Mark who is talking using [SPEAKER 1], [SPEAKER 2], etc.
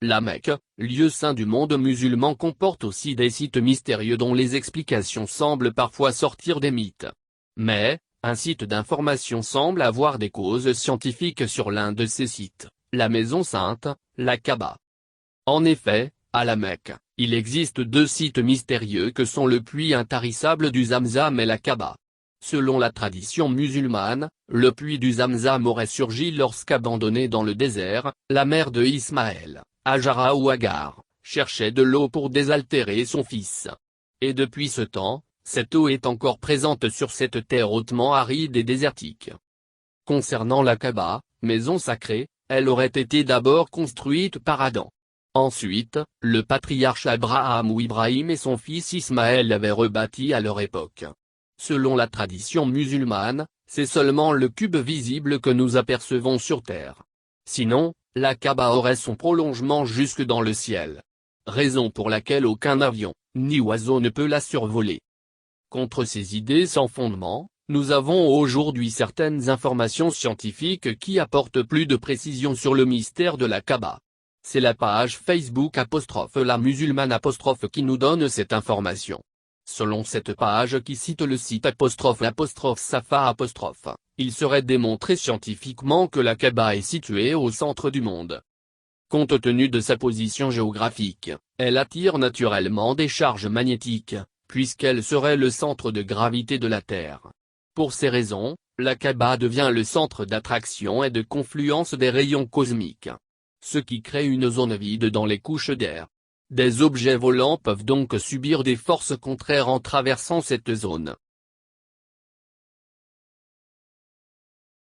[SPEAKER 1] La Mecque, lieu saint du monde musulman, comporte aussi des sites mystérieux dont les explications semblent parfois sortir des mythes. Mais, un site d'information semble avoir des causes scientifiques sur l'un de ces sites, la Maison Sainte, la Kaaba. En effet, à la Mecque, il existe deux sites mystérieux que sont le puits intarissable du Zamzam et la Kaaba. Selon la tradition musulmane, le puits du Zamzam aurait surgi lorsqu'abandonné dans le désert, la mère de Ismaël, Hajara ou Agar, cherchait de l'eau pour désaltérer son fils. Et depuis ce temps, cette eau est encore présente sur cette terre hautement aride et désertique. Concernant la Kaaba, maison sacrée, elle aurait été d'abord construite par Adam. Ensuite, le patriarche Abraham ou Ibrahim et son fils Ismaël l'avaient rebâtie à leur époque. Selon la tradition musulmane, c'est seulement le cube visible que nous apercevons sur terre. Sinon, la Kaaba aurait son prolongement jusque dans le ciel. Raison pour laquelle aucun avion, ni oiseau ne peut la survoler. Contre ces idées sans fondement, nous avons aujourd'hui certaines informations scientifiques qui apportent plus de précision sur le mystère de la Kaaba. C'est la page Facebook _la musulmane _ qui nous donne cette information. Selon cette page qui cite le site _Safa _, il serait démontré scientifiquement que la Kaaba est située au centre du monde. Compte tenu de sa position géographique, elle attire naturellement des charges magnétiques, puisqu'elle serait le centre de gravité de la Terre. Pour ces raisons, la Kaaba devient le centre d'attraction et de confluence des rayons cosmiques. Ce qui crée une zone vide dans les couches d'air. Des objets volants peuvent donc subir des forces contraires en traversant cette zone.